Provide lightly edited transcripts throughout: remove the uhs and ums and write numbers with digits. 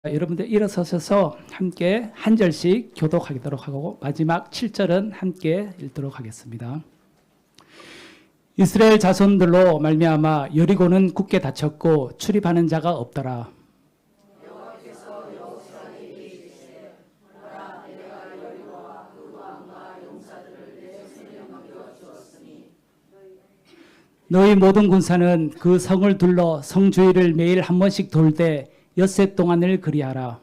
여러분들 일어서셔서 함께 한 절씩 교독하도록 하고 마지막 7절은 함께 읽도록 하겠습니다. 이스라엘 자손들로 말미암아 여리고는 굳게 닫혔고 출입하는 자가 없더라. 너희 모든 군사는 그 성을 둘러 성 주위를 매일 한 번씩 돌되 엿새 동안을 그리하라.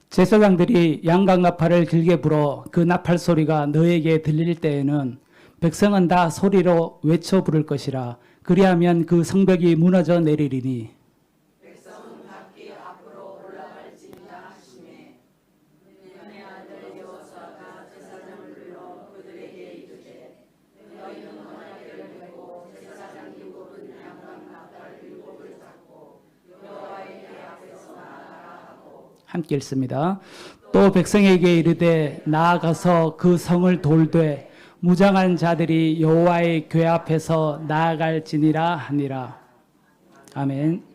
제사장들이 양각 나팔을 길게 불어 그 나팔 소리가 너에게 들릴 때에는 백성은 다 소리로 외쳐 부를 것이라. 그리하면 그 성벽이 무너져 내리리니. 함께 읽습니다. 또 백성에게 이르되 나아가서 그 성을 돌되 무장한 자들이 여호와의 궤 앞에서 나아갈지니라 하니라. 아멘.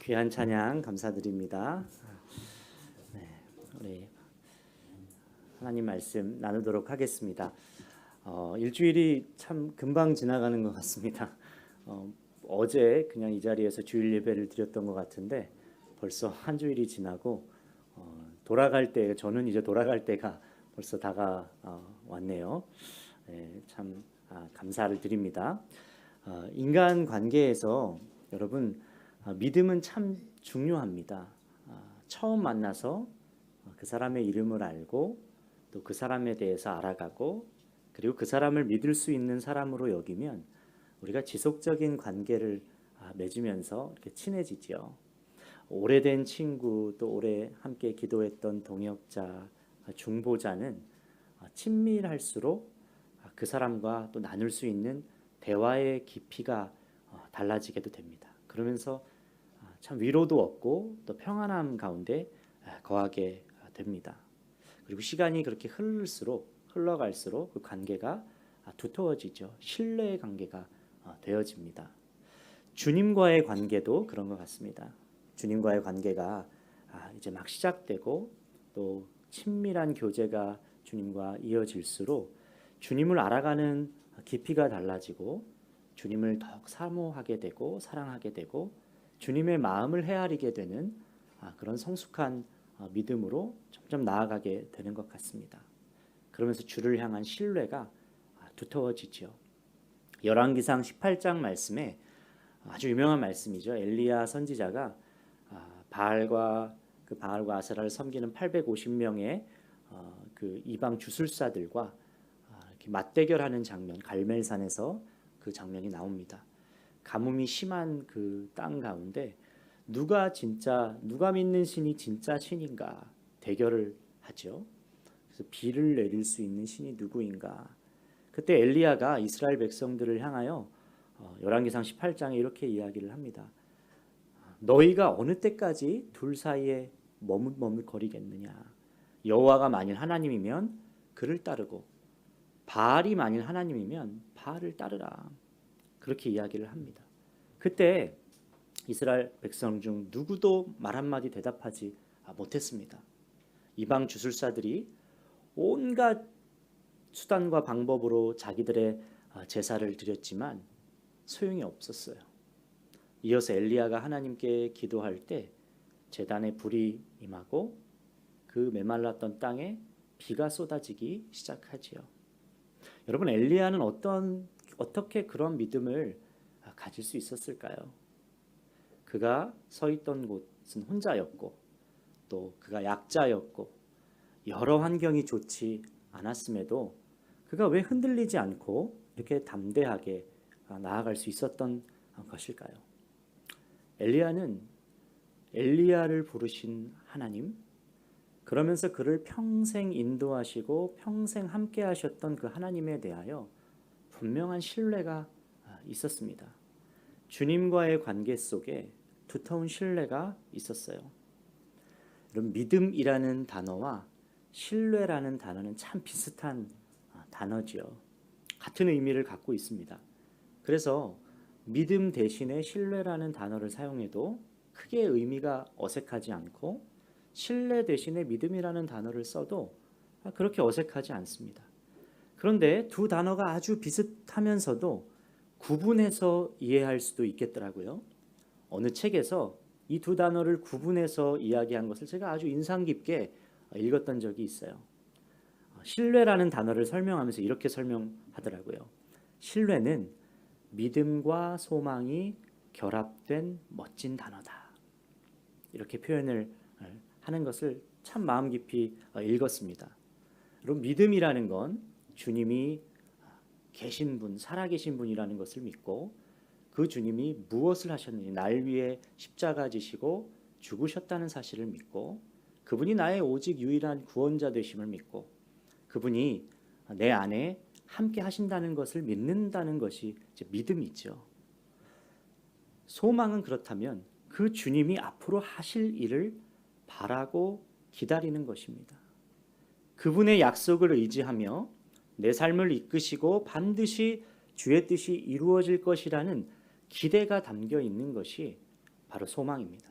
귀한 찬양 감사드립니다. 네, 우리 하나님 말씀 나누도록 하겠습니다. 일주일이 참 금방 지나가는 것 같습니다. 어제 그냥 이 자리에서 주일 예배를 드렸던 것 같은데 벌써 한 주일이 지나고 돌아갈 때 저는 이제 돌아갈 때가 벌써 다가왔네요. 네, 참 감사를 드립니다. 인간 관계에서 여러분 믿음은 참 중요합니다. 처음 만나서 그 사람의 이름을 알고 또 그 사람에 대해서 알아가고 그리고 그 사람을 믿을 수 있는 사람으로 여기면 우리가 지속적인 관계를 맺으면서 이렇게 친해지죠. 오래된 친구, 또 오래 함께 기도했던 동역자, 중보자는 친밀할수록 그 사람과 또 나눌 수 있는 대화의 깊이가 달라지게도 됩니다. 그러면서 참 위로도 얻고 또 평안함 가운데 거하게 됩니다. 그리고 시간이 그렇게 흘러갈수록 그 관계가 두터워지죠. 신뢰의 관계가 되어집니다. 주님과의 관계도 그런 것 같습니다. 주님과의 관계가 이제 막 시작되고 또 친밀한 교제가 주님과 이어질수록 주님을 알아가는 깊이가 달라지고 주님을 더욱 사모하게 되고 사랑하게 되고 주님의 마음을 헤아리게 되는 그런 성숙한 믿음으로 점점 나아가게 되는 것 같습니다. 그러면서 주를 향한 신뢰가 두터워지죠. 열왕기상 18장 말씀에 아주 유명한 말씀이죠. 엘리야 선지자가 바알과 아세라를 섬기는 850명의 그 이방 주술사들과 이렇게 맞대결하는 장면, 갈멜산에서 그 장면이 나옵니다. 가뭄이 심한 그 땅 가운데 누가 믿는 신이 진짜 신인가 대결을 하죠. 그래서 비를 내릴 수 있는 신이 누구인가. 그때 엘리야가 이스라엘 백성들을 향하여 열왕기상 18장에 이렇게 이야기를 합니다. 너희가 어느 때까지 둘 사이에 머뭇거리겠느냐. 여호와가 만일 하나님이면 그를 따르고 바알이 만일 하나님이면 바알을 따르라. 그렇게 이야기를 합니다. 그때 이스라엘 백성 중 누구도 말 한마디 대답하지 못했습니다. 이방 주술사들이 온갖 수단과 방법으로 자기들의 제사를 드렸지만 소용이 없었어요. 이어서 엘리야가 하나님께 기도할 때 제단에 불이 임하고 그 메말랐던 땅에 비가 쏟아지기 시작하지요. 여러분, 엘리야는 어떻게 그런 믿음을 가질 수 있었을까요? 그가 서 있던 곳은 혼자였고 또 그가 약자였고 여러 환경이 좋지 않았음에도 그가 왜 흔들리지 않고 이렇게 담대하게 나아갈 수 있었던 것일까요? 엘리야는 엘리야를 부르신 하나님, 그러면서 그를 평생 인도하시고 평생 함께 하셨던 그 하나님에 대하여 분명한 신뢰가 있었습니다. 주님과의 관계 속에 두터운 신뢰가 있었어요. 여러분, 믿음이라는 단어와 신뢰라는 단어는 참 비슷한 단어지요. 같은 의미를 갖고 있습니다. 그래서 믿음 대신에 신뢰라는 단어를 사용해도 크게 의미가 어색하지 않고 신뢰 대신에 믿음이라는 단어를 써도 그렇게 어색하지 않습니다. 그런데 두 단어가 아주 비슷하면서도 구분해서 이해할 수도 있겠더라고요. 어느 책에서 이 두 단어를 구분해서 이야기한 것을 제가 아주 인상 깊게 읽었던 적이 있어요. 신뢰라는 단어를 설명하면서 이렇게 설명하더라고요. 신뢰는 믿음과 소망이 결합된 멋진 단어다. 이렇게 표현을 하는 것을 참 마음 깊이 읽었습니다. 여러분, 믿음이라는 건 주님이 계신 분, 살아계신 분이라는 것을 믿고 그 주님이 무엇을 하셨는지, 날 위해 십자가 지시고 죽으셨다는 사실을 믿고 그분이 나의 오직 유일한 구원자 되심을 믿고 그분이 내 안에 함께 하신다는 것을 믿는다는 것이 이제 믿음이죠. 소망은 그렇다면 그 주님이 앞으로 하실 일을 바라고 기다리는 것입니다. 그분의 약속을 의지하며 내 삶을 이끄시고 반드시 주의 뜻이 이루어질 것이라는 기대가 담겨 있는 것이 바로 소망입니다.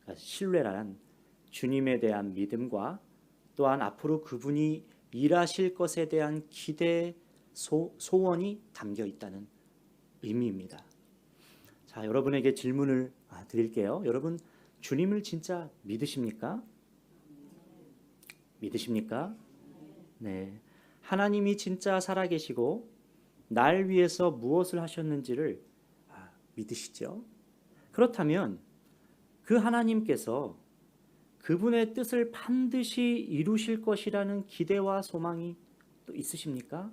그러니까 신뢰란 주님에 대한 믿음과 또한 앞으로 그분이 일하실 것에 대한 기대, 소원이 담겨 있다는 의미입니다. 자, 여러분에게 질문을 드릴게요. 여러분, 주님을 진짜 믿으십니까? 믿으십니까? 네. 하나님이 진짜 살아계시고 날 위해서 무엇을 하셨는지를 믿으시죠? 그렇다면 그 하나님께서 그분의 뜻을 반드시 이루실 것이라는 기대와 소망이 또 있으십니까?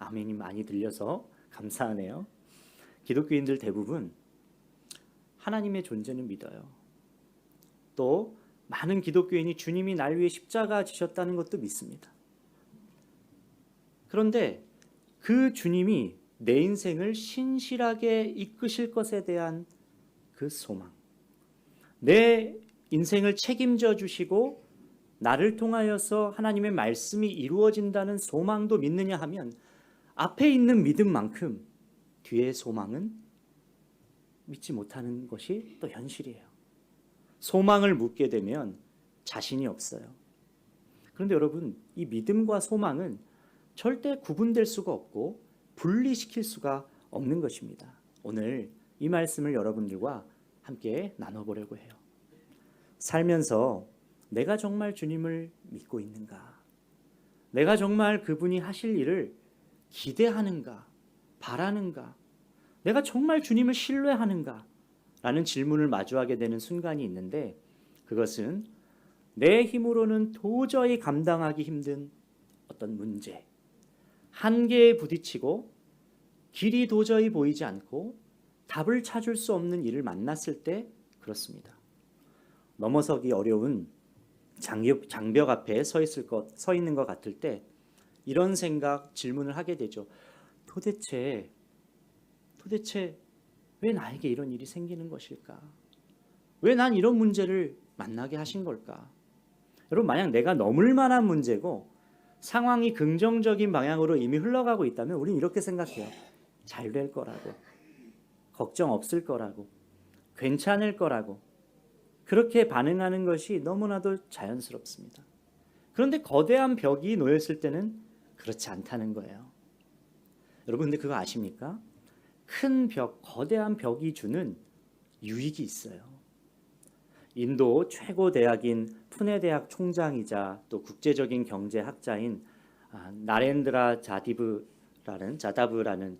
아멘이 많이 들려서 감사하네요. 기독교인들 대부분 하나님의 존재는 믿어요. 또 많은 기독교인이 주님이 날 위해 십자가 지셨다는 것도 믿습니다. 그런데 그 주님이 내 인생을 신실하게 이끄실 것에 대한 그 소망, 내 인생을 책임져 주시고 나를 통하여서 하나님의 말씀이 이루어진다는 소망도 믿느냐 하면 앞에 있는 믿음만큼 뒤의 소망은 믿지 못하는 것이 또 현실이에요. 소망을 묻게 되면 자신이 없어요. 그런데 여러분, 이 믿음과 소망은 절대 구분될 수가 없고 분리시킬 수가 없는 것입니다. 오늘 이 말씀을 여러분들과 함께 나눠보려고 해요. 살면서 내가 정말 주님을 믿고 있는가? 내가 정말 그분이 하실 일을 기대하는가? 바라는가? 내가 정말 주님을 신뢰하는가? 라는 질문을 마주하게 되는 순간이 있는데, 그것은 내 힘으로는 도저히 감당하기 힘든 어떤 문제, 한계에 부딪히고 길이 도저히 보이지 않고 답을 찾을 수 없는 일을 만났을 때 그렇습니다. 넘어서기 어려운 장벽 앞에 서 있는 것 같을 때 이런 생각, 질문을 하게 되죠. 도대체 왜 나에게 이런 일이 생기는 것일까? 왜 난 이런 문제를 만나게 하신 걸까? 여러분, 만약 내가 넘을 만한 문제고 상황이 긍정적인 방향으로 이미 흘러가고 있다면 우리는 이렇게 생각해요. 잘 될 거라고, 걱정 없을 거라고, 괜찮을 거라고, 그렇게 반응하는 것이 너무나도 자연스럽습니다. 그런데 거대한 벽이 놓였을 때는 그렇지 않다는 거예요. 여러분, 근데 그거 아십니까? 큰 벽, 거대한 벽이 주는 유익이 있어요. 인도 최고 대학인 푸네 대학 총장이자 또 국제적인 경제학자인 나렌드라 자다브라는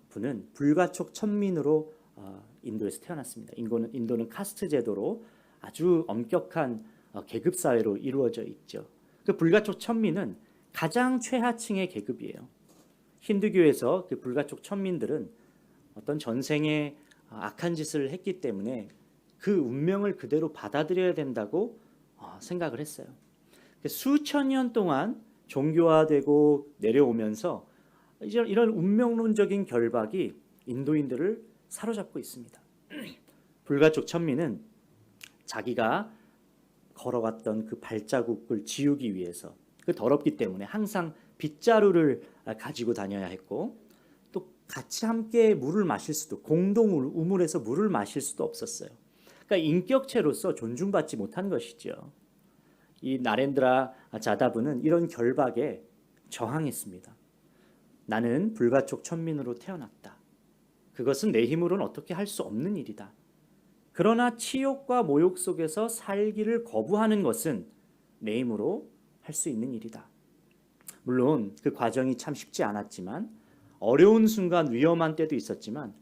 분은 불가촉 천민으로 인도에서 태어났습니다. 인도는 카스트 제도로 아주 엄격한 계급 사회로 이루어져 있죠. 그 불가촉 천민은 가장 최하층의 계급이에요. 힌두교에서 그 불가촉 천민들은 어떤 전생에 악한 짓을 했기 때문에 그 운명을 그대로 받아들여야 된다고 생각을 했어요. 수천 년 동안 종교화되고 내려오면서 이런 운명론적인 결박이 인도인들을 사로잡고 있습니다. 불가촉 천민은 자기가 걸어갔던 그 발자국을 지우기 위해서, 그 더럽기 때문에 항상 빗자루를 가지고 다녀야 했고, 또 같이 함께 물을 마실 수도, 공동 우물에서 물을 마실 수도 없었어요. 그러니까 인격체로서 존중받지 못한 것이죠. 이 나렌드라 자다브는 이런 결박에 저항했습니다. 나는 불가촉 천민으로 태어났다. 그것은 내 힘으로는 어떻게 할 수 없는 일이다. 그러나 치욕과 모욕 속에서 살기를 거부하는 것은 내 힘으로 할 수 있는 일이다. 물론 그 과정이 참 쉽지 않았지만, 어려운 순간, 위험한 때도 있었지만,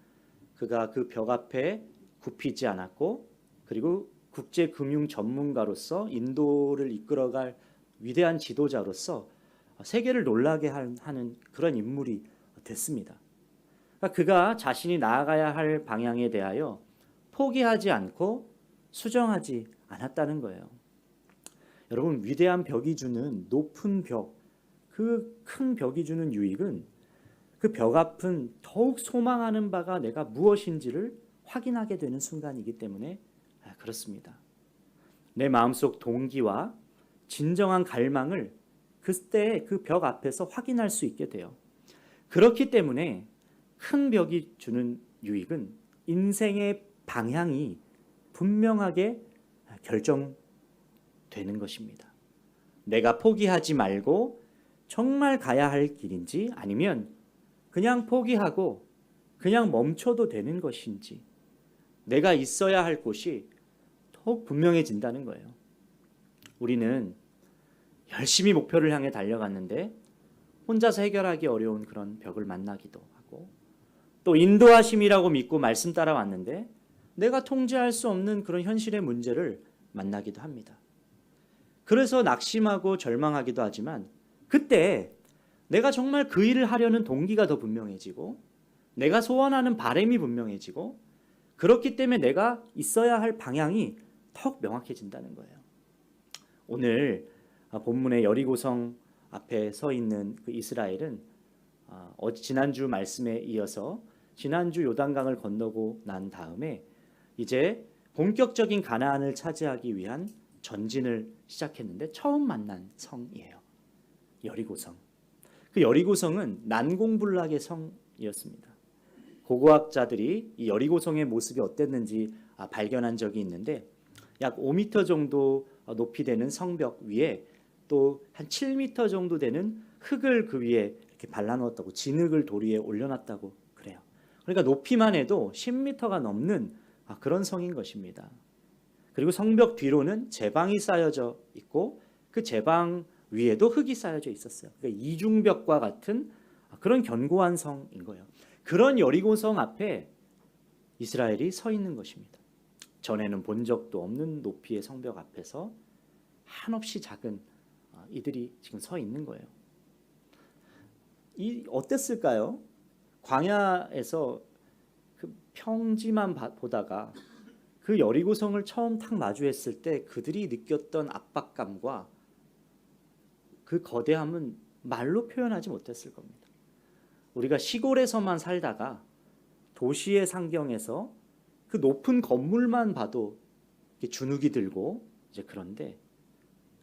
그가 그 벽 앞에 굽히지 않았고, 그리고 국제금융 전문가로서 인도를 이끌어갈 위대한 지도자로서 세계를 놀라게 하는 그런 인물이 됐습니다. 그러니까 그가 자신이 나아가야 할 방향에 대하여 포기하지 않고 수정하지 않았다는 거예요. 여러분, 위대한 벽이 주는 높은 벽, 그 큰 벽이 주는 유익은 그 벽 앞은 더욱 소망하는 바가 내가 무엇인지를 확인하게 되는 순간이기 때문에 그렇습니다. 내 마음속 동기와 진정한 갈망을 그때 그 벽 앞에서 확인할 수 있게 돼요. 그렇기 때문에 큰 벽이 주는 유익은 인생의 방향이 분명하게 결정되는 것입니다. 내가 포기하지 말고 정말 가야 할 길인지, 아니면 그냥 포기하고 그냥 멈춰도 되는 것인지, 내가 있어야 할 곳이 더욱 분명해진다는 거예요. 우리는 열심히 목표를 향해 달려갔는데 혼자서 해결하기 어려운 그런 벽을 만나기도 하고, 또 인도하심이라고 믿고 말씀 따라왔는데 내가 통제할 수 없는 그런 현실의 문제를 만나기도 합니다. 그래서 낙심하고 절망하기도 하지만, 그때 내가 정말 그 일을 하려는 동기가 더 분명해지고 내가 소원하는 바람이 분명해지고 그렇기 때문에 내가 있어야 할 방향이 턱 명확해진다는 거예요. 오늘 본문의 여리고성 앞에 서 있는 그 이스라엘은 지난주 말씀에 이어서 지난주 요단강을 건너고 난 다음에 이제 본격적인 가나안을 차지하기 위한 전진을 시작했는데 처음 만난 성이에요. 여리고성. 그 여리고성은 난공불락의 성이었습니다. 고고학자들이 이 여리고성의 모습이 어땠는지 발견한 적이 있는데 약 5m 정도 높이 되는 성벽 위에 또 한 7m 정도 되는 흙을 그 위에 이렇게 발라놓았다고, 진흙을 돌 위에 올려놨다고 그래요. 그러니까 높이만 해도 10m가 넘는 그런 성인 것입니다. 그리고 성벽 뒤로는 제방이 쌓여져 있고 그 제방 위에도 흙이 쌓여져 있었어요. 그러니까 이중벽과 같은 그런 견고한 성인 거예요. 그런 여리고성 앞에 이스라엘이 서 있는 것입니다. 전에는 본 적도 없는 높이의 성벽 앞에서 한없이 작은 이들이 지금 서 있는 거예요. 어땠을까요? 광야에서 그 평지만 보다가 그 여리고성을 처음 딱 마주했을 때 그들이 느꼈던 압박감과 그 거대함은 말로 표현하지 못했을 겁니다. 우리가 시골에서만 살다가 도시의 상경에서 그 높은 건물만 봐도 주눅이 들고 이제 그런데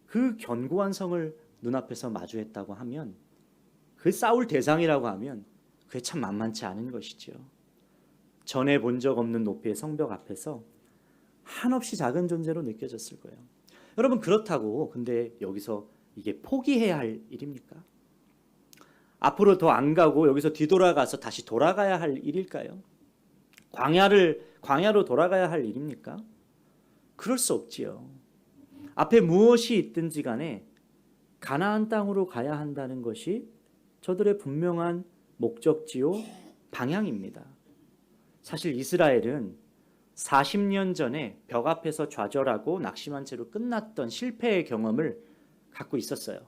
그 견고한 성을 눈앞에서 마주했다고 하면 그 싸울 대상이라고 하면 그게 참 만만치 않은 것이죠. 전에 본 적 없는 높이의 성벽 앞에서 한없이 작은 존재로 느껴졌을 거예요. 여러분 그렇다고 근데 여기서 이게 포기해야 할 일입니까? 앞으로 더 안 가고 여기서 뒤돌아가서 다시 돌아가야 할 일일까요? 광야로 돌아가야 할 일입니까? 그럴 수 없지요. 앞에 무엇이 있든지 간에 가나안 땅으로 가야 한다는 것이 저들의 분명한 목적지요 방향입니다. 사실 이스라엘은 40년 전에 벽 앞에서 좌절하고 낙심한 채로 끝났던 실패의 경험을 갖고 있었어요.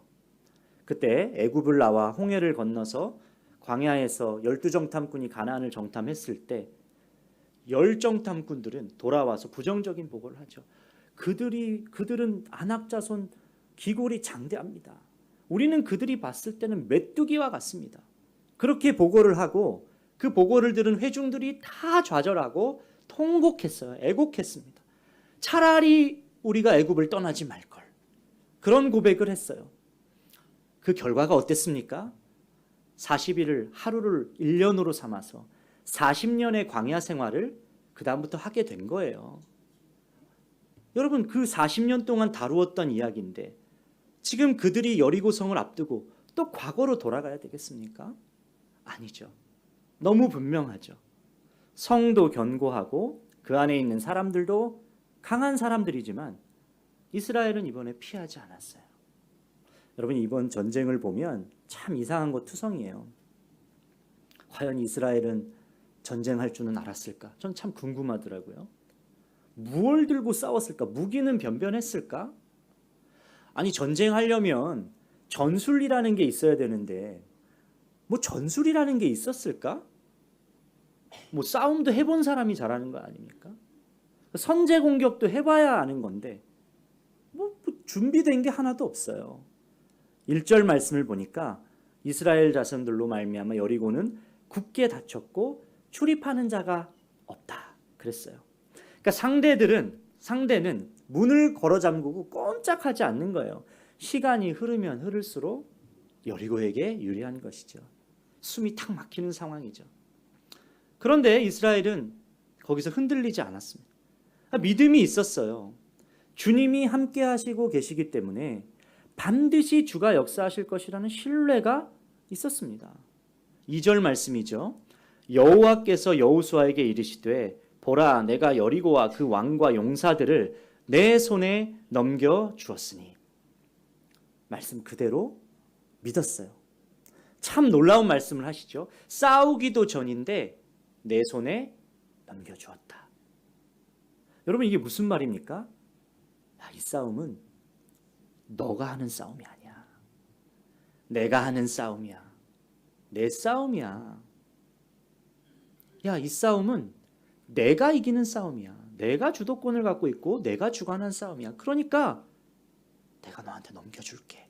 그때 애굽을 나와 홍해를 건너서 광야에서 12정탐꾼이 가나안을 정탐했을 때 10정탐꾼들은 돌아와서 부정적인 보고를 하죠. 그들은 안악자손 기골이 장대합니다. 우리는 그들이 봤을 때는 메뚜기와 같습니다. 그렇게 보고를 하고 그 보고를 들은 회중들이 다 좌절하고 통곡했어요. 애곡했습니다. 차라리 우리가 애굽을 떠나지 말걸. 그런 고백을 했어요. 그 결과가 어땠습니까? 40일을 하루를 1년으로 삼아서 40년의 광야 생활을 그 다음부터 하게 된 거예요. 여러분 그 40년 동안 다루었던 이야기인데 지금 그들이 여리고성을 앞두고 또 과거로 돌아가야 되겠습니까? 아니죠. 너무 분명하죠. 성도 견고하고 그 안에 있는 사람들도 강한 사람들이지만 이스라엘은 이번에 피하지 않았어요. 여러분 이번 전쟁을 보면 참 이상한 것 투성이에요. 과연 이스라엘은 전쟁할 줄은 알았을까? 전 참 궁금하더라고요. 무엇을 들고 싸웠을까? 무기는 변변했을까? 아니 전쟁하려면 전술이라는 게 있어야 되는데 뭐 전술이라는 게 있었을까? 뭐 싸움도 해본 사람이 잘하는 거 아닙니까? 선제 공격도 해봐야 아는 건데 뭐 준비된 게 하나도 없어요. 1절 말씀을 보니까 이스라엘 자손들로 말미암아 여리고는 굳게 닫혔고 출입하는 자가 없다 그랬어요. 그러니까 상대는 문을 걸어 잠그고 꼼짝하지 않는 거예요. 시간이 흐르면 흐를수록 여리고에게 유리한 것이죠. 숨이 탁 막히는 상황이죠. 그런데 이스라엘은 거기서 흔들리지 않았습니다. 믿음이 있었어요. 주님이 함께 하시고 계시기 때문에 반드시 주가 역사하실 것이라는 신뢰가 있었습니다. 2절 말씀이죠. 여호와께서 여호수아에게 이르시되 보라 내가 여리고와 그 왕과 용사들을 내 손에 넘겨 주었으니. 말씀 그대로 믿었어요. 참 놀라운 말씀을 하시죠. 싸우기도 전인데 내 손에 넘겨주었다. 여러분 이게 무슨 말입니까? 이 싸움은 너가 하는 싸움이 아니야. 내가 하는 싸움이야. 내 싸움이야. 야, 이 싸움은 내가 이기는 싸움이야. 내가 주도권을 갖고 있고 내가 주관한 싸움이야. 그러니까 내가 너한테 넘겨줄게.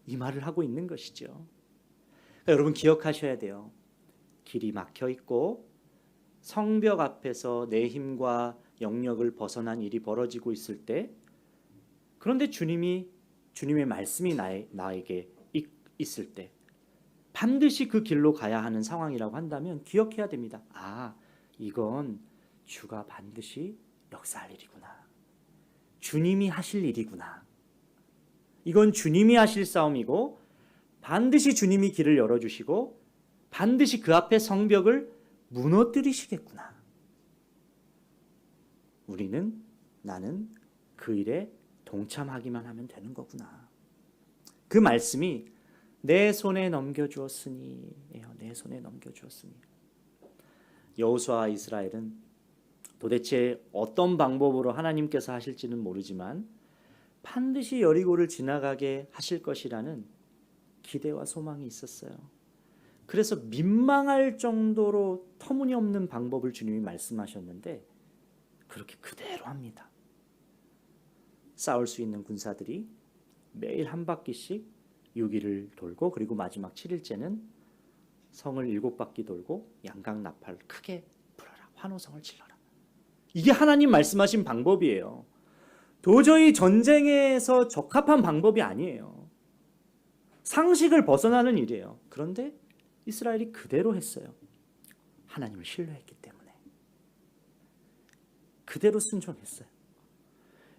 이 말을 하고 있는 것이죠. 그러니까 여러분 기억하셔야 돼요. 길이 막혀 있고 성벽 앞에서 내 힘과 영역을 벗어난 일이 벌어지고 있을 때, 그런데 주님의 말씀이 나에게 있을 때 반드시 그 길로 가야 하는 상황이라고 한다면 기억해야 됩니다. 아, 이건 주가 반드시 역사할 일이구나. 주님이 하실 일이구나. 이건 주님이 하실 싸움이고 반드시 주님이 길을 열어주시고 반드시 그 앞에 성벽을 무너뜨리시겠구나. 나는 그 일에 동참하기만 하면 되는 거구나. 그 말씀이 내 손에 넘겨주었으니, 내 손에 넘겨주었으니. 여호수아와 이스라엘은 도대체 어떤 방법으로 하나님께서 하실지는 모르지만 반드시 여리고를 지나가게 하실 것이라는 기대와 소망이 있었어요. 그래서 민망할 정도로 터무니없는 방법을 주님이 말씀하셨는데 그렇게 그대로 합니다. 싸울 수 있는 군사들이 매일 한 바퀴씩 6일을 돌고, 그리고 마지막 7일째는 성을 7바퀴 돌고 양각 나팔을 크게 불어라, 환호성을 질러라. 이게 하나님 말씀하신 방법이에요. 도저히 전쟁에서 적합한 방법이 아니에요. 상식을 벗어나는 일이에요. 그런데 이스라엘이 그대로 했어요. 하나님을 신뢰했기 때문에 그대로 순종했어요.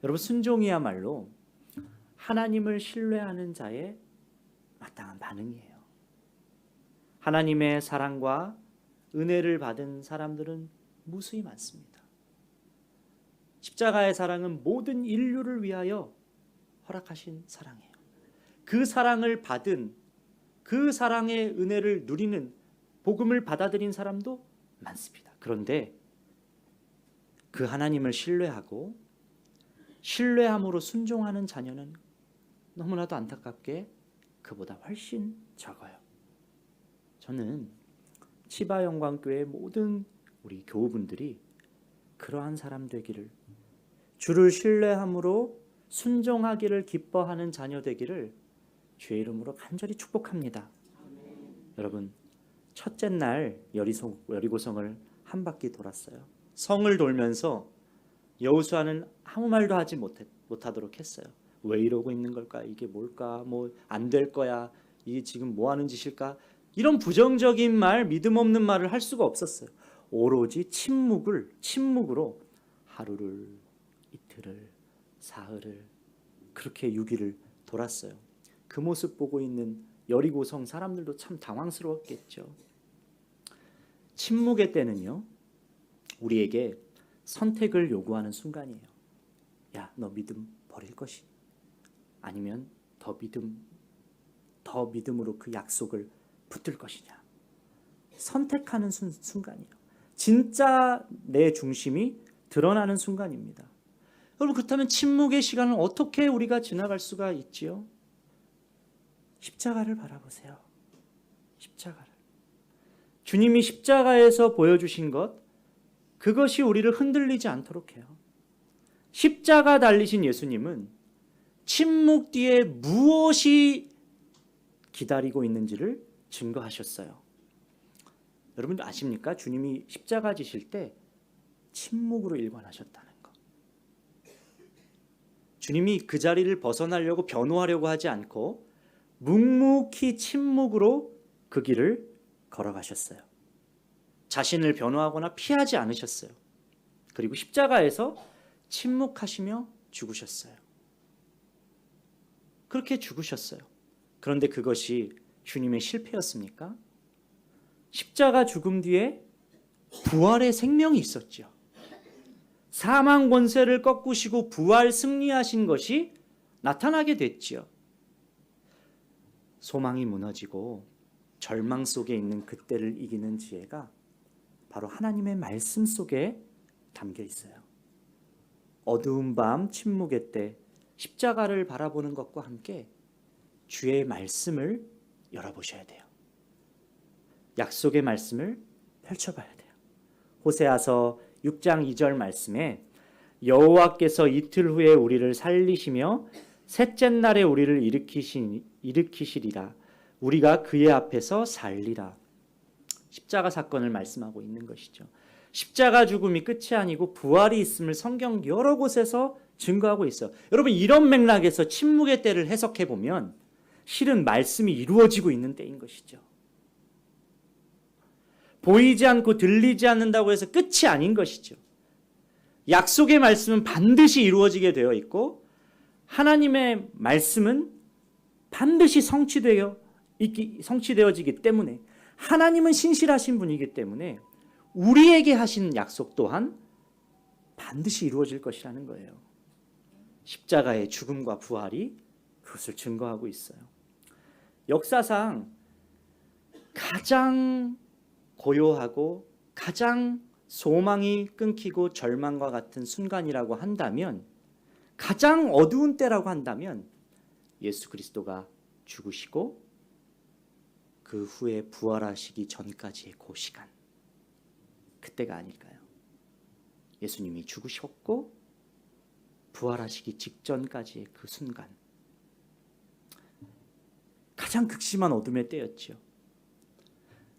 여러분, 순종이야말로 하나님을 신뢰하는 자의 마땅한 반응이에요. 하나님의 사랑과 은혜를 받은 사람들은 무수히 많습니다. 십자가의 사랑은 모든 인류를 위하여 허락하신 사랑이에요. 그 사랑을 받은, 그 사랑의 은혜를 누리는, 복음을 받아들인 사람도 많습니다. 그런데 그 하나님을 신뢰하고 신뢰함으로 순종하는 자녀는 너무나도 안타깝게 그보다 훨씬 적어요. 저는 치바영광교회 모든 우리 교우분들이 그러한 사람 되기를, 주를 신뢰함으로 순종하기를 기뻐하는 자녀 되기를 주의 이름으로 간절히 축복합니다. 여러분, 첫째 날 여리고성을 한 바퀴 돌았어요. 성을 돌면서 여호수아는 아무 말도 하지 못하도록 했어요. 왜 이러고 있는 걸까? 이게 뭘까? 뭐 안 될 거야. 이게 지금 뭐 하는 짓일까? 이런 부정적인 말, 믿음 없는 말을 할 수가 없었어요. 오로지 침묵으로 하루를, 이틀을, 사흘을, 그렇게 6일을 돌았어요. 그 모습 보고 있는 여리고성 사람들도 참 당황스러웠겠죠. 침묵의 때는요, 우리에게 선택을 요구하는 순간이에요. 야, 너 믿음 버릴 것이, 아니면 더 믿음으로 그 약속을 붙들 것이냐. 선택하는 순간이에요. 진짜 내 중심이 드러나는 순간입니다. 여러분, 그렇다면 침묵의 시간을 어떻게 우리가 지나갈 수가 있지요? 십자가를 바라보세요. 십자가를. 주님이 십자가에서 보여주신 것, 그것이 우리를 흔들리지 않도록 해요. 십자가 달리신 예수님은 침묵 뒤에 무엇이 기다리고 있는지를 증거하셨어요. 여러분 아십니까? 주님이 십자가 지실 때 침묵으로 일관하셨다는 것. 주님이 그 자리를 벗어나려고 변호하려고 하지 않고 묵묵히 침묵으로 그 길을 걸어가셨어요. 자신을 변호하거나 피하지 않으셨어요. 그리고 십자가에서 침묵하시며 죽으셨어요. 그렇게 죽으셨어요. 그런데 그것이 주님의 실패였습니까? 십자가 죽음 뒤에 부활의 생명이 있었죠. 사망 권세를 꺾으시고 부활 승리하신 것이 나타나게 됐지요. 소망이 무너지고 절망 속에 있는 그때를 이기는 지혜가 바로 하나님의 말씀 속에 담겨 있어요. 어두운 밤 침묵의 때 십자가를 바라보는 것과 함께 주의 말씀을 열어보셔야 돼요. 약속의 말씀을 펼쳐봐야 돼요. 호세아서 6장 2절 말씀에 여호와께서 이틀 후에 우리를 살리시며 셋째 날에 우리를 일으키시리라. 우리가 그의 앞에서 살리라. 십자가 사건을 말씀하고 있는 것이죠. 십자가 죽음이 끝이 아니고 부활이 있음을 성경 여러 곳에서 증거하고 있어요. 여러분, 이런 맥락에서 침묵의 때를 해석해 보면 실은 말씀이 이루어지고 있는 때인 것이죠. 보이지 않고 들리지 않는다고 해서 끝이 아닌 것이죠. 약속의 말씀은 반드시 이루어지게 되어 있고 하나님의 말씀은 반드시 성취되어지기 때문에, 하나님은 신실하신 분이기 때문에 우리에게 하신 약속 또한 반드시 이루어질 것이라는 거예요. 십자가의 죽음과 부활이 그것을 증거하고 있어요. 역사상 가장 고요하고 가장 소망이 끊기고 절망과 같은 순간이라고 한다면, 가장 어두운 때라고 한다면 예수 그리스도가 죽으시고 그 후에 부활하시기 전까지의 그 시간, 그때가 아닐까요? 예수님이 죽으셨고 부활하시기 직전까지의 그 순간, 가장 극심한 어둠의 때였죠.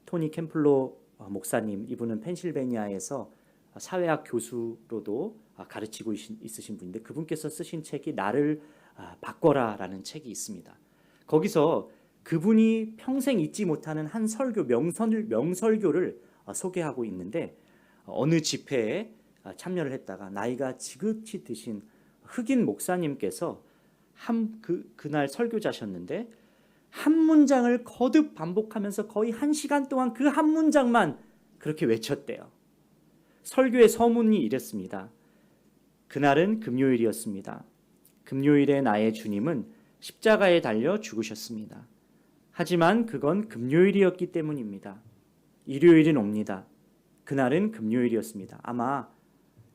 토니 캠플로 목사님, 이분은 펜실베니아에서 사회학 교수로도 가르치고 있으신 분인데, 그분께서 쓰신 책이 나를 바꿔라라는 책이 있습니다. 거기서 그분이 평생 잊지 못하는 한 설교, 명설교를 소개하고 있는데, 어느 집회에 참여를 했다가 나이가 지긋이 드신 흑인 목사님께서 그날 설교자셨는데 한 문장을 거듭 반복하면서 거의 1시간 동안 그 한 문장만 그렇게 외쳤대요. 설교의 서문이 이랬습니다. 그날은 금요일이었습니다. 금요일에 나의 주님은 십자가에 달려 죽으셨습니다. 하지만 그건 금요일이었기 때문입니다. 일요일은 옵니다. 그날은 금요일이었습니다. 아마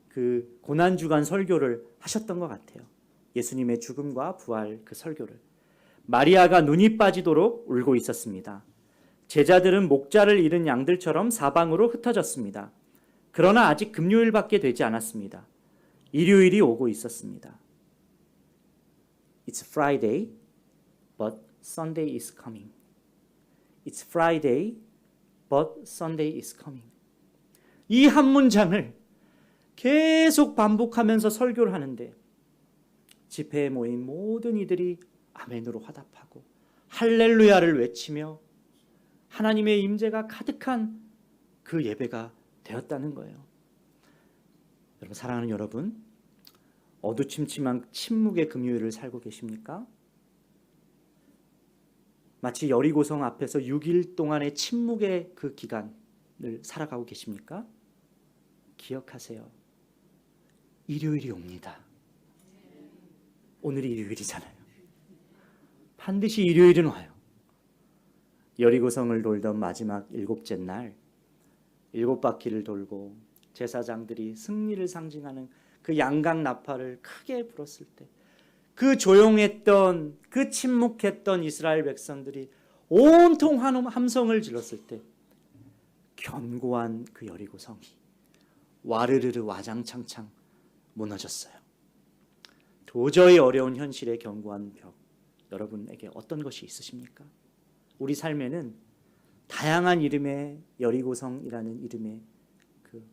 그 고난주간 설교를 하셨던 것 같아요. 예수님의 죽음과 부활 그 설교를. 마리아가 눈이 빠지도록 울고 있었습니다. 제자들은 목자를 잃은 양들처럼 사방으로 흩어졌습니다. 그러나 아직 금요일밖에 되지 않았습니다. 일요일이 오고 있었습니다. It's Friday, but Sunday is coming. It's Friday, but Sunday is coming. 이 한 문장을 계속 반복하면서 설교를 하는데 집회에 모인 모든 이들이 아멘으로 화답하고 할렐루야를 외치며 하나님의 임재가 가득한 그 예배가 되었다는 거예요. 여러분, 사랑하는 여러분, 어두침침한 침묵의 금요일을 살고 계십니까? 마치 여리고성 앞에서 6일 동안의 침묵의 그 기간을 살아가고 계십니까? 기억하세요. 일요일이 옵니다. 오늘이 일요일이잖아요. 반드시 일요일은 와요. 여리고성을 돌던 마지막 7째 날 7바퀴를 돌고 제사장들이 승리를 상징하는 그 양각 나팔을 크게 불었을 때, 그 조용했던, 그 침묵했던 이스라엘 백성들이 온통 함성을 질렀을 때 견고한 그 여리고성이 와르르르 와장창창 무너졌어요. 도저히 어려운 현실의 견고한 벽, 여러분에게 어떤 것이 있으십니까? 우리 삶에는 다양한 이름의 여리고성이라는 이름의 그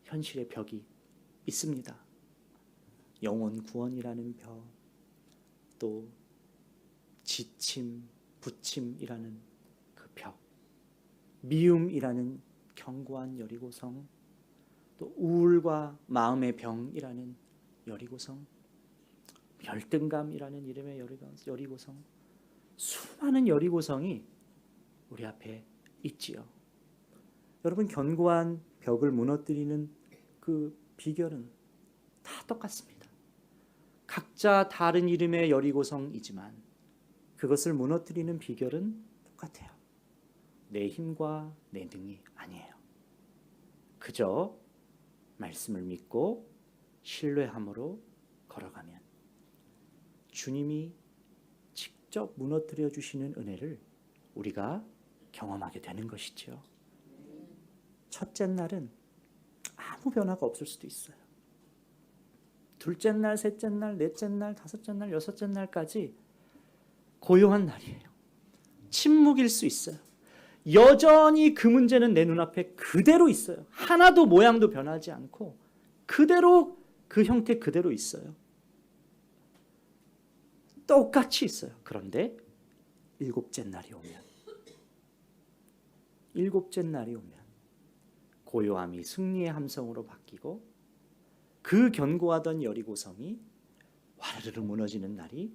현실의 벽이 있습니다. 영혼 구원이라는 벽, 또 지침, 부침이라는 그 벽, 미움이라는 견고한 여리고성, 또 우울과 마음의 병이라는 여리고성, 열등감이라는 이름의 여리고성, 수많은 여리고성이 우리 앞에 있지요. 여러분, 견고한 벽을 무너뜨리는 그 비결은 다 똑같습니다. 각자 다른 이름의 여리고성이지만 그것을 무너뜨리는 비결은 똑같아요. 내 힘과 내 능이 아니에요. 그저 말씀을 믿고 신뢰함으로 걸어가면 주님이 직접 무너뜨려 주시는 은혜를 우리가 경험하게 되는 것이죠. 첫째 날은 아무 변화가 없을 수도 있어요. 둘째 날, 셋째 날, 넷째 날, 다섯째 날, 여섯째 날까지 고요한 날이에요. 침묵일 수 있어요. 여전히 그 문제는 내 눈앞에 그대로 있어요. 하나도 모양도 변하지 않고 그대로 그 형태 그대로 있어요. 똑같이 있어요. 그런데 일곱째 날이 오면 고요함이 승리의 함성으로 바뀌고 그 견고하던 여리고성이 와르르 무너지는 날이,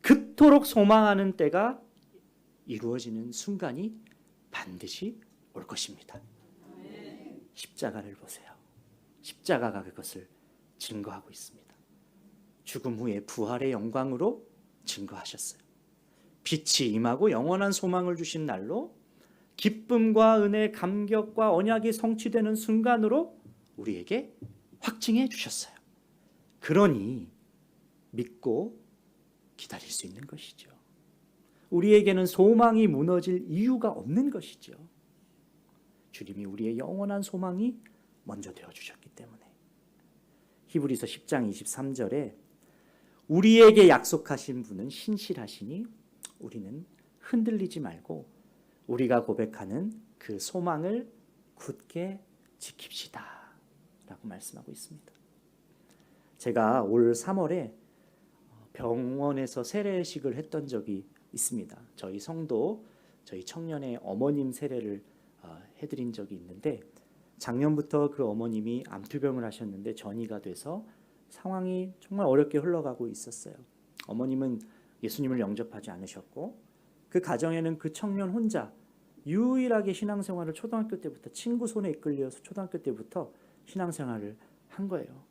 그토록 소망하는 때가 이루어지는 순간이 반드시 올 것입니다. 십자가를 보세요. 십자가가 그것을 증거하고 있습니다. 죽음 후에 부활의 영광으로 증거하셨어요. 빛이 임하고 영원한 소망을 주신 날로 기쁨과 은혜, 감격과 언약이 성취되는 순간으로 우리에게 확증해 주셨어요. 그러니 믿고 기다릴 수 있는 것이죠. 우리에게는 소망이 무너질 이유가 없는 것이죠. 주님이 우리의 영원한 소망이 먼저 되어주셨기 때문에. 히브리서 10장 23절에 우리에게 약속하신 분은 신실하시니 우리는 흔들리지 말고 우리가 고백하는 그 소망을 굳게 지킵시다 라고 말씀하고 있습니다. 제가 올 3월에 병원에서 세례식을 했던 적이 있습니다. 저희 성도, 저희 청년의 어머님 세례를 해드린 적이 있는데, 작년부터 그 어머님이 암투병을 하셨는데 전이가 돼서 상황이 정말 어렵게 흘러가고 있었어요. 어머님은 예수님을 영접하지 않으셨고 그 가정에는 그 청년 혼자 유일하게 신앙생활을 초등학교 때부터, 친구 손에 이끌려서 초등학교 때부터 신앙생활을 한 거예요.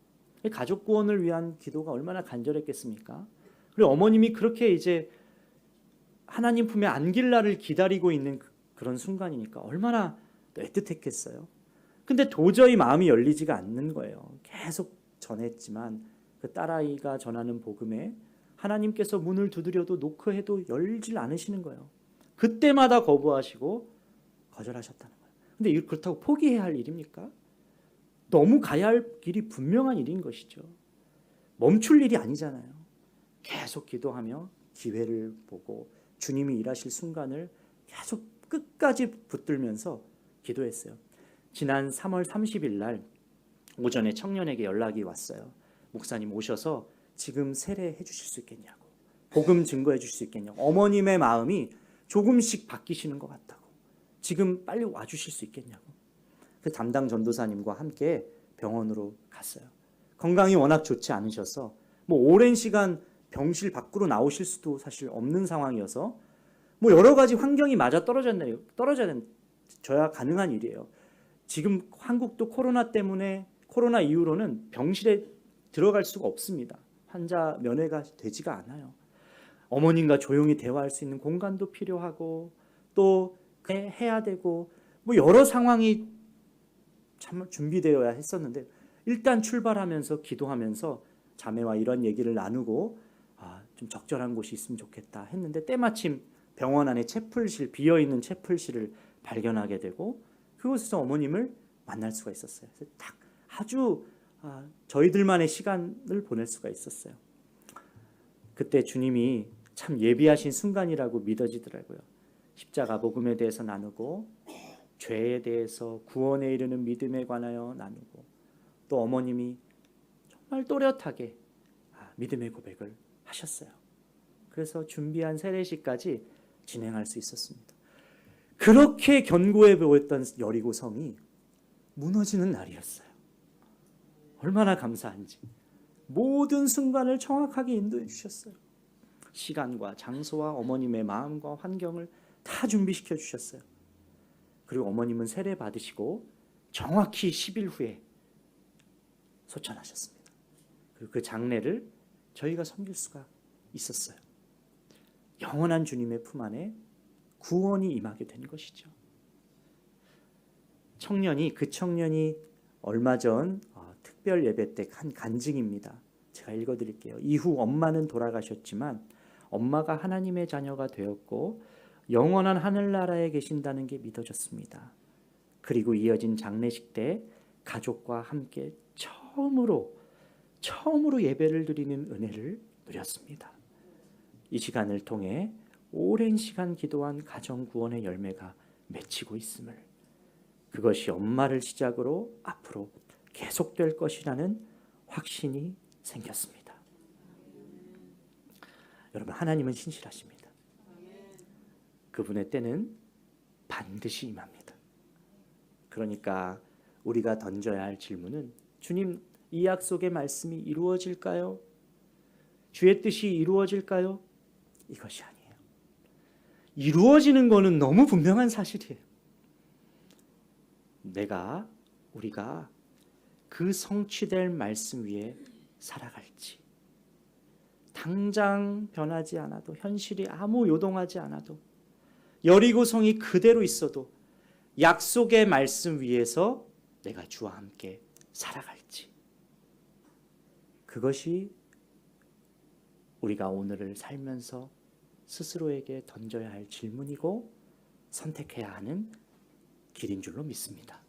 가족 구원을 위한 기도가 얼마나 간절했겠습니까? 그리고 어머님이 그렇게 이제 하나님 품에 안길 날을 기다리고 있는 그런 순간이니까 얼마나 애틋했겠어요. 근데 도저히 마음이 열리지가 않는 거예요. 계속 전했지만 그 딸아이가 전하는 복음에 하나님께서 문을 두드려도 노크해도 열질 않으시는 거예요. 그때마다 거부하시고 거절하셨다는 거예요. 근데 그렇다고 포기해야 할 일입니까? 너무 가야 할 길이 분명한 일인 것이죠. 멈출 일이 아니잖아요. 계속 기도하며 기회를 보고 주님이 일하실 순간을 계속 끝까지 붙들면서 기도했어요. 지난 3월 30일 날 오전에 청년에게 연락이 왔어요. 목사님 오셔서 지금 세례해 주실 수 있겠냐고, 복음 증거해 주실 수 있겠냐고, 어머님의 마음이 조금씩 바뀌시는 것 같다고, 지금 빨리 와주실 수 있겠냐고. 그 담당 전도사님과 함께 병원으로 갔어요. 건강이 워낙 좋지 않으셔서 뭐 오랜 시간 병실 밖으로 나오실 수도 사실 없는 상황이어서 뭐 여러 가지 환경이 맞아 떨어져야 가능한 일이에요. 지금 한국도 코로나 때문에, 코로나 이후로는 병실에 들어갈 수가 없습니다. 환자 면회가 되지가 않아요. 어머님과 조용히 대화할 수 있는 공간도 필요하고 또 해야 되고 뭐 여러 상황이 참 준비되어야 했었는데, 일단 출발하면서 기도하면서 자매와 이런 얘기를 나누고 좀 적절한 곳이 있으면 좋겠다 했는데, 때마침 병원 안에 채플실, 비어있는 채플실을 발견하게 되고 그곳에서 어머님을 만날 수가 있었어요. 그래서 딱 아주 저희들만의 시간을 보낼 수가 있었어요. 그때 주님이 참 예비하신 순간이라고 믿어지더라고요. 십자가 복음에 대해서 나누고 죄에 대해서, 구원에 이르는 믿음에 관하여 나누고, 또 어머님이 정말 또렷하게 믿음의 고백을 하셨어요. 그래서 준비한 세례식까지 진행할 수 있었습니다. 그렇게 견고해 보였던 여리고성이 무너지는 날이었어요. 얼마나 감사한지. 모든 순간을 정확하게 인도해 주셨어요. 시간과 장소와 어머님의 마음과 환경을 다 준비시켜 주셨어요. 그리고 어머님은 세례 받으시고 정확히 10일 후에 소천하셨습니다. 그리고 그 장례를 저희가 섬길 수가 있었어요. 영원한 주님의 품 안에 구원이 임하게 된 것이죠. 그 청년이 얼마 전 특별 예배 때 한 간증입니다. 제가 읽어드릴게요. 이후 엄마는 돌아가셨지만 엄마가 하나님의 자녀가 되었고 영원한 하늘나라에 계신다는 게 믿어졌습니다. 그리고 이어진 장례식 때 가족과 함께 처음으로 예배를 드리는 은혜를 누렸습니다. 이 시간을 통해 오랜 시간 기도한 가정 구원의 열매가 맺히고 있음을, 그것이 엄마를 시작으로 앞으로 계속될 것이라는 확신이 생겼습니다. 여러분, 하나님은 신실하십니다. 그분의 때는 반드시 임합니다. 그러니까 우리가 던져야 할 질문은, 주님, 이 약속의 말씀이 이루어질까요? 주의 뜻이 이루어질까요? 이것이 아니에요. 이루어지는 거는 너무 분명한 사실이에요. 우리가 그 성취될 말씀 위에 살아갈지, 당장 변하지 않아도, 현실이 아무 요동하지 않아도, 여리고성이 그대로 있어도 약속의 말씀 위에서 내가 주와 함께 살아갈지, 그것이 우리가 오늘을 살면서 스스로에게 던져야 할 질문이고 선택해야 하는 길인 줄로 믿습니다.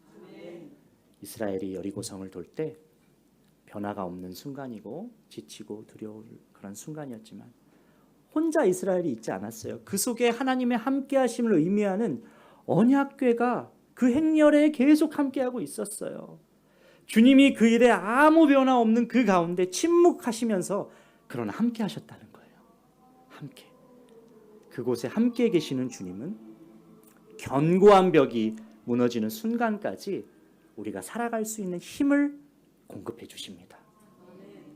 이스라엘이 여리고성을 돌 때 변화가 없는 순간이고 지치고 두려울 그런 순간이었지만 혼자 이스라엘이 있지 않았어요. 그 속에 하나님의 함께하심을 의미하는 언약궤가 그 행렬에 계속 함께하고 있었어요. 주님이 그 일에 아무 변화 없는 그 가운데 침묵하시면서 그러나 함께하셨다는 거예요. 함께. 그곳에 함께 계시는 주님은 견고한 벽이 무너지는 순간까지 우리가 살아갈 수 있는 힘을 공급해 주십니다.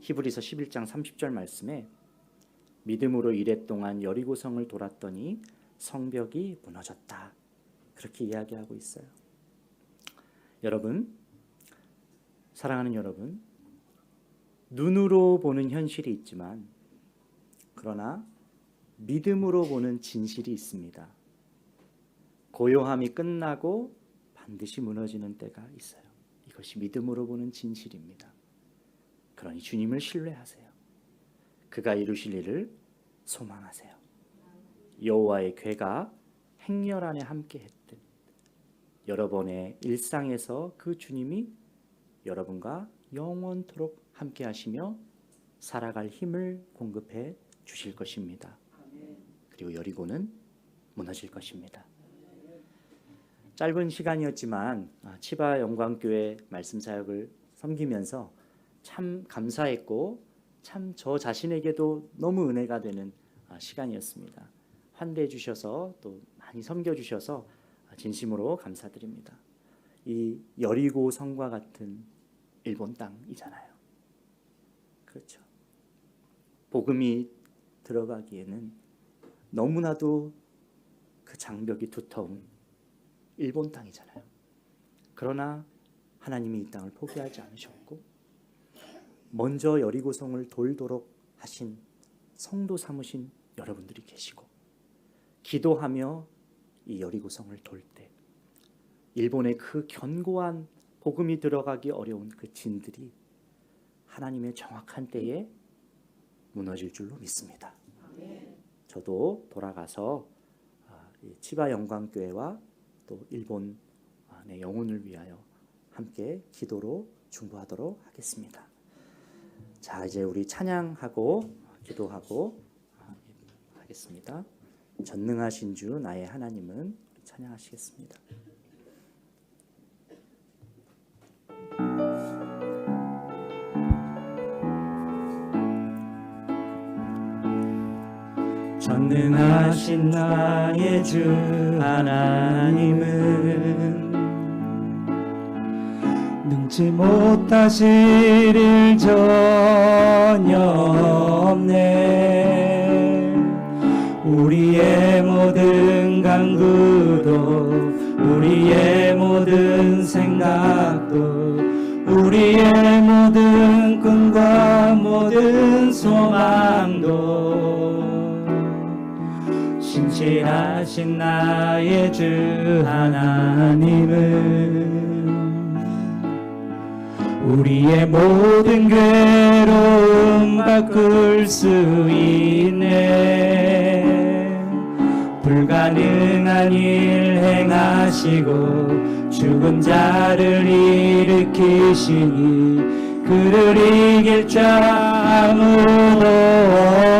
히브리서 11장 30절 말씀에 믿음으로 이랫 동안 여리고성을 돌았더니 성벽이 무너졌다, 그렇게 이야기하고 있어요. 여러분, 사랑하는 여러분, 눈으로 보는 현실이 있지만 그러나 믿음으로 보는 진실이 있습니다. 고요함이 끝나고 반드시 무너지는 때가 있어요. 이것이 믿음으로 보는 진실입니다. 그러니 주님을 신뢰하세요. 그가 이루실 일을 소망하세요. 여호와의 궤가 행렬 안에 함께 했듯 여러분의 일상에서 그 주님이 여러분과 영원토록 함께 하시며 살아갈 힘을 공급해 주실 것입니다. 그리고 여리고는 무너질 것입니다. 짧은 시간이었지만 치바 영광교회 말씀 사역을 섬기면서 참 감사했고 참 저 자신에게도 너무 은혜가 되는 시간이었습니다. 환대해 주셔서 또 많이 섬겨 주셔서 진심으로 감사드립니다. 이 여리고 성과 같은 일본 땅이잖아요. 그렇죠. 복음이 들어가기에는 너무나도 그 장벽이 두터운 일본 땅이잖아요. 그러나 하나님이 이 땅을 포기하지 않으셨고 먼저 여리고성을 돌도록 하신 성도 삼으신 여러분들이 계시고 기도하며 이 여리고성을 돌 때 일본의 그 견고한 복음이 들어가기 어려운 그 진들이 하나님의 정확한 때에 무너질 줄로 믿습니다. 저도 돌아가서 치바 영광교회와 또 일본의 영혼을 위하여 함께 기도로 중보하도록 하겠습니다. 자, 이제 우리 찬양하고 기도하고 하겠습니다. 전능하신 주 나의 하나님은 찬양하시겠습니다. 전능하신 나의 주 하나님은 능치 못하실 일 전혀 없네. 우리의 모든 간구도 우리의 모든 생각도 우리의 모든 꿈과 모든 소망도 신실하신 나의 주 하나님은 우리의 모든 괴로움 바꿀 수 있네. 불가능 놀란 일 행하시고 죽은 자를 일으키시니 그를 이길 자 아무도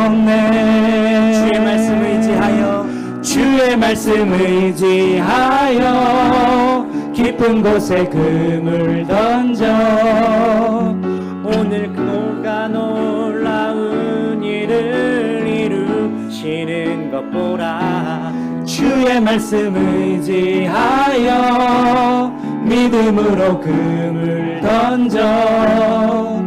없네. 주의 말씀 의지하여 주의 말씀 의지하여 깊은 곳에 금을 던져 오늘 그가 놀라운 일을 이루시는 것 보라. 주의 말씀 의지하여 믿음으로 금을 던져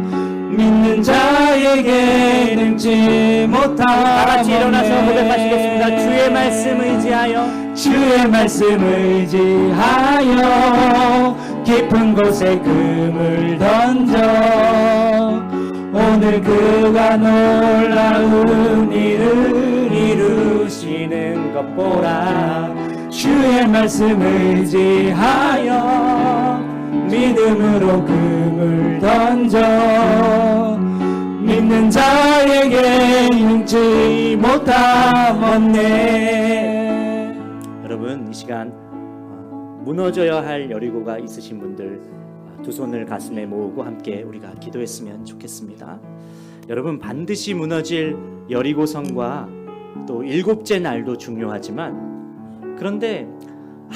믿는 자에게 능지 못함. 다 같이 일어나서 고백하시겠습니다. 주의 말씀 의지하여 주의 말씀 의지하여 깊은 곳에 금을 던져 오늘 그가 놀라운 일을 이루시는 것 보라. 주의 말씀 의지하여 믿음으로 금을 던져 믿는 자에게 능지 못함 없네. 여러분, 이 시간 무너져야 할 여리고가 있으신 분들 두 손을 가슴에 모으고 함께 우리가 기도했으면 좋겠습니다. 여러분, 반드시 무너질 여리고성과 또 일곱째 날도 중요하지만 그런데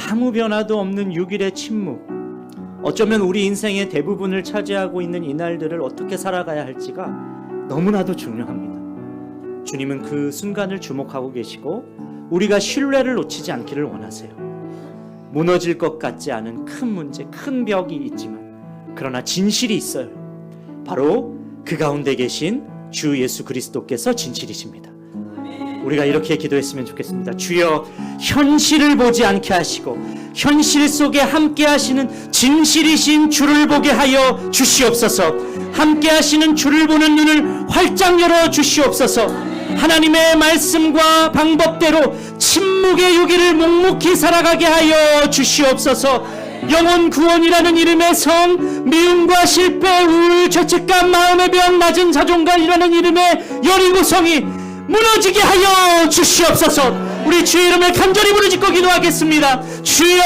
아무 변화도 없는 6일의 침묵, 어쩌면 우리 인생의 대부분을 차지하고 있는 이 날들을 어떻게 살아가야 할지가 너무나도 중요합니다. 주님은 그 순간을 주목하고 계시고 우리가 신뢰를 놓치지 않기를 원하세요. 무너질 것 같지 않은 큰 문제, 큰 벽이 있지만 그러나 진실이 있어요. 바로 그 가운데 계신 주 예수 그리스도께서 진실이십니다. 우리가 이렇게 기도했으면 좋겠습니다. 주여, 현실을 보지 않게 하시고 현실 속에 함께 하시는 진실이신 주를 보게 하여 주시옵소서. 함께 하시는 주를 보는 눈을 활짝 열어 주시옵소서. 하나님의 말씀과 방법대로 침묵의 유기를 묵묵히 살아가게 하여 주시옵소서. 영혼 구원이라는 이름의 성, 미움과 실패, 우울, 죄책감, 마음의 병, 낮은 자존감이라는 이름의 여리고성이 무너지게 하여 주시옵소서. 우리 주의 이름을 간절히 부르짖고 기도하겠습니다. 주여!